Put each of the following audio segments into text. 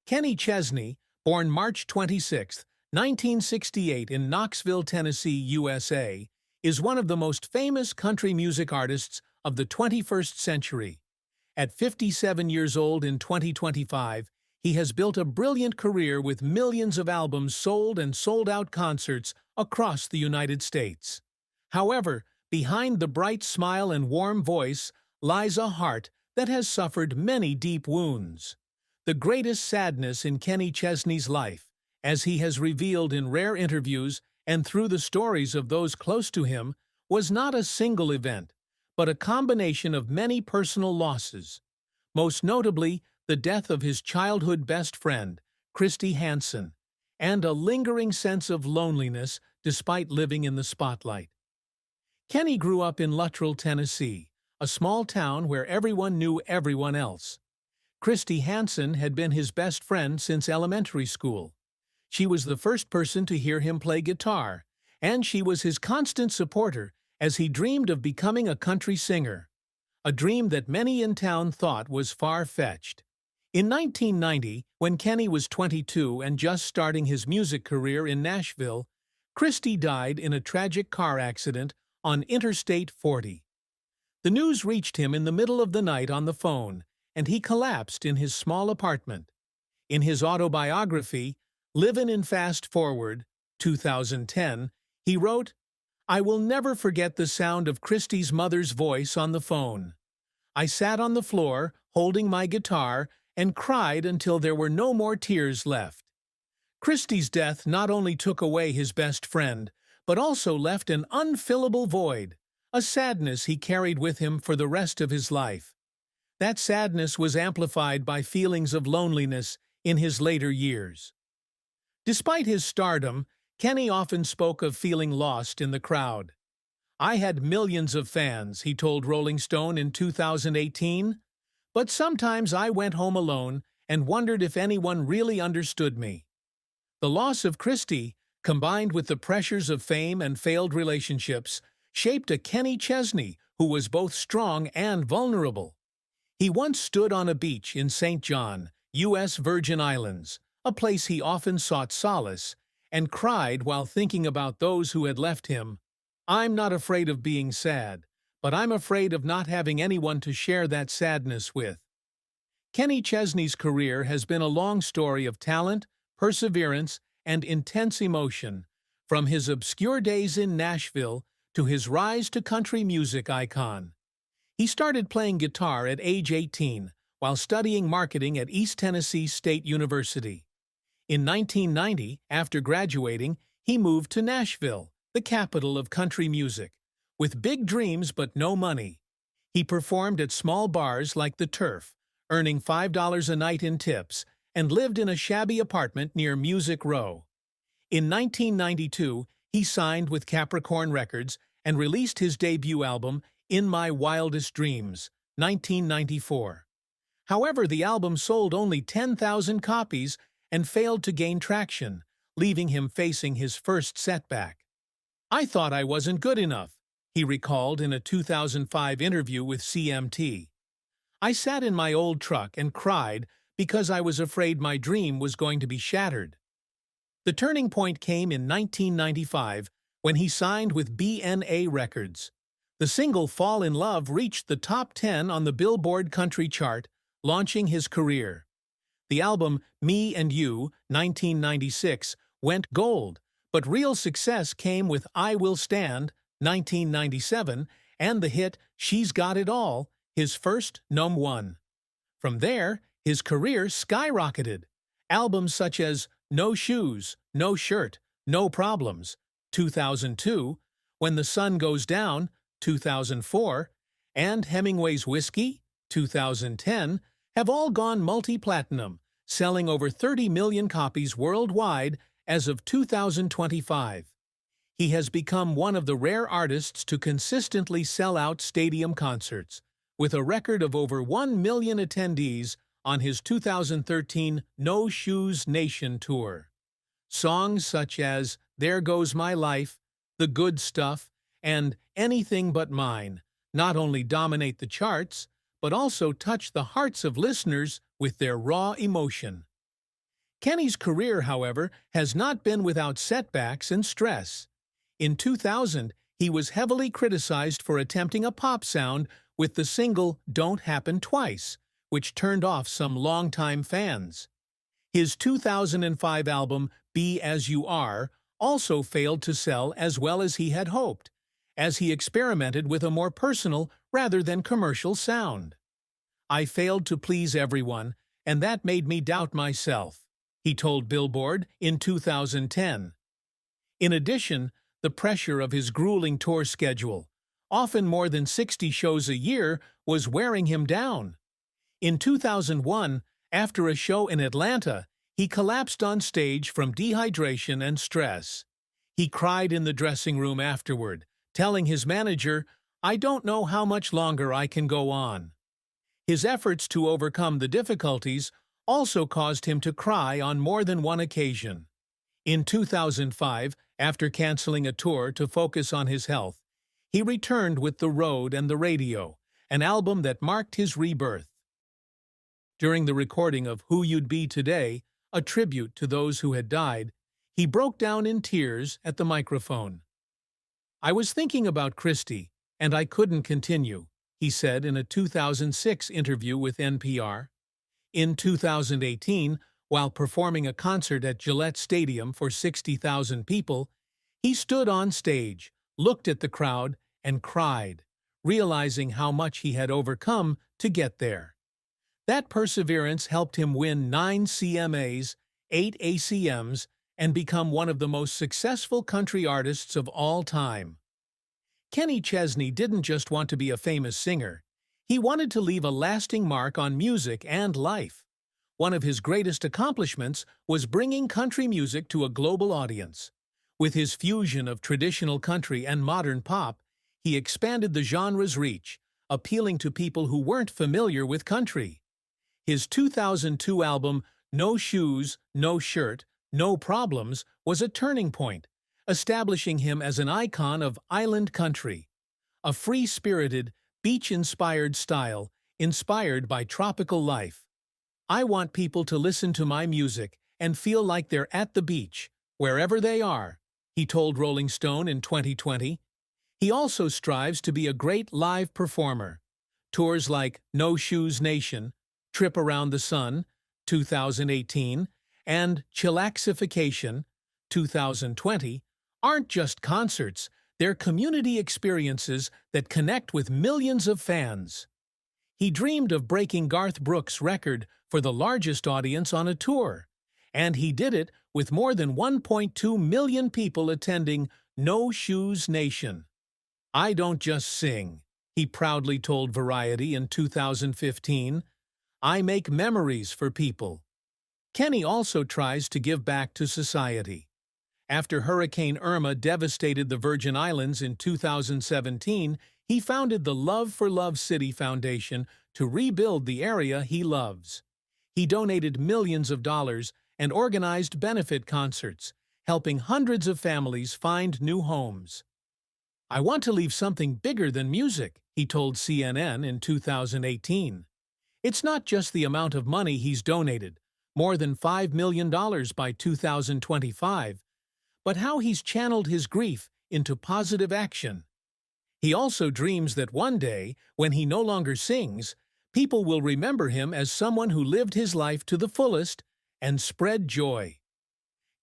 Kenny Chesney, born March 26, 1968 in Knoxville, Tennessee, USA, is one of the most famous country music artists of the 21st century. At 57 years old in 2025, he has built a brilliant career with millions of albums sold and sold-out concerts across the United States. However, behind the bright smile and warm voice lies a heart that has suffered many deep wounds. The greatest sadness in Kenny Chesney's life, as he has revealed in rare interviews and through the stories of those close to him, was not a single event, but a combination of many personal losses. Most notably, the death of his childhood best friend, Christy Hansen, and a lingering sense of loneliness despite living in the spotlight. Kenny grew up in Luttrell, Tennessee, a small town where everyone knew everyone else. Christy Hansen had been his best friend since elementary school. She was the first person to hear him play guitar, and she was his constant supporter as he dreamed of becoming a country singer, a dream that many in town thought was far-fetched. In 1990, when Kenny was 22 and just starting his music career in Nashville, Christy died in a tragic car accident on Interstate 40. The news reached him in the middle of the night on the phone, and he collapsed in his small apartment. In his autobiography, Livin' in Fast Forward, 2010, he wrote, "I will never forget the sound of Christy's mother's voice on the phone. I sat on the floor, holding my guitar, and cried until there were no more tears left." Christy's death not only took away his best friend, but also left an unfillable void, a sadness he carried with him for the rest of his life. That sadness was amplified by feelings of loneliness in his later years. Despite his stardom, Kenny often spoke of feeling lost in the crowd. "I had millions of fans," he told Rolling Stone in 2018, "but sometimes I went home alone and wondered if anyone really understood me." The loss of Christy, combined with the pressures of fame and failed relationships, shaped a Kenny Chesney who was both strong and vulnerable. He once stood on a beach in St. John, U.S. Virgin Islands, a place he often sought solace, and cried while thinking about those who had left him. "I'm not afraid of being sad, but I'm afraid of not having anyone to share that sadness with." Kenny Chesney's career has been a long story of talent, perseverance, and intense emotion, from his obscure days in Nashville to his rise to country music icon. He started playing guitar at age 18 while studying marketing at East Tennessee State University. In 1990, after graduating, he moved to Nashville, the capital of country music. With big dreams but no money, he performed at small bars like the Turf, earning $5 a night in tips, and lived in a shabby apartment near Music Row. In 1992, he signed with Capricorn Records and released his debut album, In My Wildest Dreams, 1994. However, the album sold only 10,000 copies and failed to gain traction, leaving him facing his first setback. "I thought I wasn't good enough," he recalled in a 2005 interview with CMT. "I sat in my old truck and cried because I was afraid my dream was going to be shattered." The turning point came in 1995 when he signed with BNA Records. The single Fall in Love reached the top 10 on the Billboard Country chart, launching his career. The album Me and You, 1996, went gold, but real success came with I Will Stand, 1997, and the hit She's Got It All, his first #1. From there, his career skyrocketed. Albums such as No Shoes, No Shirt, No Problems, 2002, When the Sun Goes Down, 2004, and Hemingway's Whiskey, 2010, have all gone multi-platinum, selling over 30 million copies worldwide as of 2025. He has become one of the rare artists to consistently sell out stadium concerts, with a record of over 1 million attendees on his 2013 No Shoes Nation tour. Songs such as There Goes My Life, The Good Stuff, and Anything But Mine not only dominate the charts, but also touch the hearts of listeners with their raw emotion. Kenny's career, however, has not been without setbacks and stress. In 2000, he was heavily criticized for attempting a pop sound with the single Don't Happen Twice, which turned off some longtime fans. His 2005 album, Be As You Are, also failed to sell as well as he had hoped, as he experimented with a more personal rather than commercial sound. "I failed to please everyone, and that made me doubt myself," he told Billboard in 2010. In addition, the pressure of his grueling tour schedule, often more than 60 shows a year, was wearing him down. In 2001, after a show in Atlanta, he collapsed on stage from dehydration and stress. He cried in the dressing room afterward, telling his manager, "I don't know how much longer I can go on." His efforts to overcome the difficulties also caused him to cry on more than one occasion. In 2005, after canceling a tour to focus on his health, he returned with The Road and the Radio, an album that marked his rebirth. During the recording of Who You'd Be Today, a tribute to those who had died, he broke down in tears at the microphone. "I was thinking about Christy, and I couldn't continue," he said in a 2006 interview with NPR. In 2018, while performing a concert at Gillette Stadium for 60,000 people, he stood on stage, looked at the crowd, and cried, realizing how much he had overcome to get there. That perseverance helped him win 9 CMAs, 8 ACMs, and become one of the most successful country artists of all time. Kenny Chesney didn't just want to be a famous singer. He wanted to leave a lasting mark on music and life. One of his greatest accomplishments was bringing country music to a global audience. With his fusion of traditional country and modern pop, he expanded the genre's reach, appealing to people who weren't familiar with country. His 2002 album, No Shoes, No Shirt, No Problems, was a turning point, establishing him as an icon of island country, a free-spirited, beach-inspired style inspired by tropical life. "I want people to listen to my music and feel like they're at the beach, wherever they are," he told Rolling Stone in 2020. He also strives to be a great live performer. Tours like No Shoes Nation, Trip Around the Sun, 2018, and Chillaxification, 2020, aren't just concerts, they're community experiences that connect with millions of fans. He dreamed of breaking Garth Brooks' record for the largest audience on a tour, and he did it with more than 1.2 million people attending No Shoes Nation. "I don't just sing," he proudly told Variety in 2015. "I make memories for people." Kenny also tries to give back to society. After Hurricane Irma devastated the Virgin Islands in 2017, he founded the Love for Love City Foundation to rebuild the area he loves. He donated millions of dollars and organized benefit concerts, helping hundreds of families find new homes. "I want to leave something bigger than music," he told CNN in 2018. It's not just the amount of money he's donated, more than $5 million by 2025, but how he's channeled his grief into positive action. He also dreams that one day, when he no longer sings, people will remember him as someone who lived his life to the fullest and spread joy.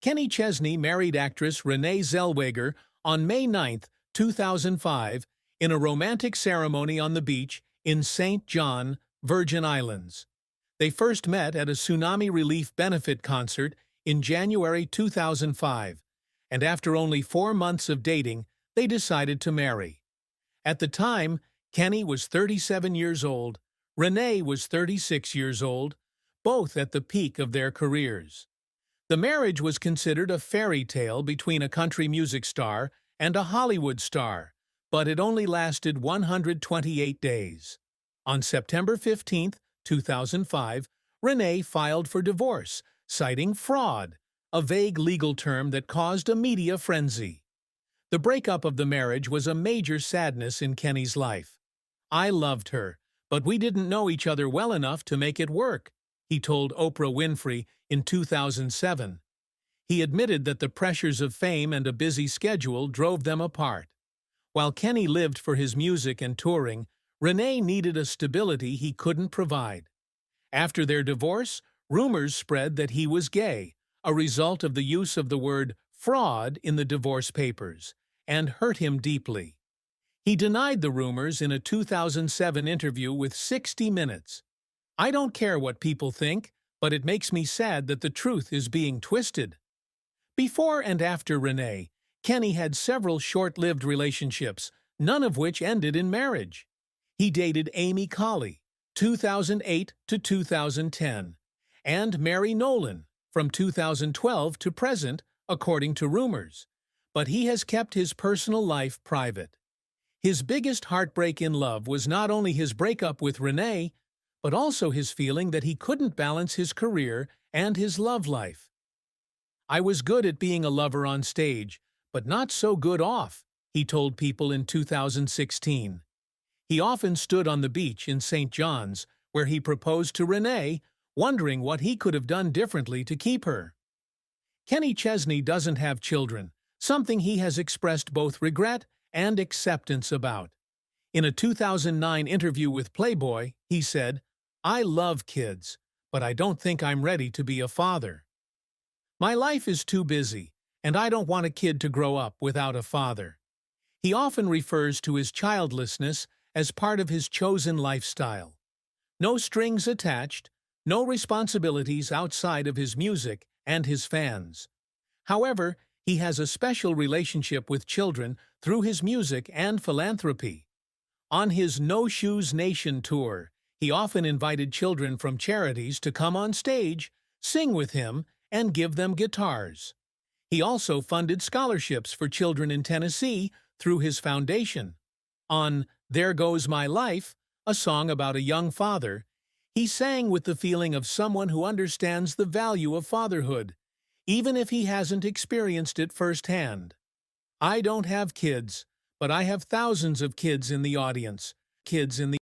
Kenny Chesney married actress Renee Zellweger on May 9, 2005, in a romantic ceremony on the beach in St. John, Virgin Islands. They first met at a tsunami relief benefit concert in January 2005, and after only 4 months of dating, they decided to marry. At the time, Kenny was 37 years old, Renee was 36 years old, both at the peak of their careers. The marriage was considered a fairy tale between a country music star and a Hollywood star, but it only lasted 128 days. On September 15, 2005, Renee filed for divorce, citing fraud, a vague legal term that caused a media frenzy. The breakup of the marriage was a major sadness in Kenny's life. "I loved her, but we didn't know each other well enough to make it work," he told Oprah Winfrey in 2007. He admitted that the pressures of fame and a busy schedule drove them apart. While Kenny lived for his music and touring, Renee needed a stability he couldn't provide. After their divorce, rumors spread that he was gay, a result of the use of the word fraud in the divorce papers, and hurt him deeply. He denied the rumors in a 2007 interview with 60 Minutes. "I don't care what people think, but it makes me sad that the truth is being twisted." Before and after Renee, Kenny had several short-lived relationships, none of which ended in marriage. He dated Amy Colley, 2008 to 2010, and Mary Nolan, from 2012 to present, according to rumors. But he has kept his personal life private. His biggest heartbreak in love was not only his breakup with Renee, but also his feeling that he couldn't balance his career and his love life. "I was good at being a lover on stage, but not so good off," he told People in 2016. He often stood on the beach in St. John's, where he proposed to Renee, wondering what he could have done differently to keep her. Kenny Chesney doesn't have children, something he has expressed both regret and acceptance about. In a 2009 interview with Playboy, he said, "I love kids, but I don't think I'm ready to be a father. My life is too busy, and I don't want a kid to grow up without a father." He often refers to his childlessness as part of his chosen lifestyle. No strings attached, no responsibilities outside of his music and his fans. However, he has a special relationship with children through his music and philanthropy. On his No Shoes Nation tour, he often invited children from charities to come on stage, sing with him, and give them guitars. He also funded scholarships for children in Tennessee through his foundation. On There Goes My Life, a song about a young father, he sang with the feeling of someone who understands the value of fatherhood, even if he hasn't experienced it firsthand. "I don't have kids, but I have thousands of kids in the audience. Kids in the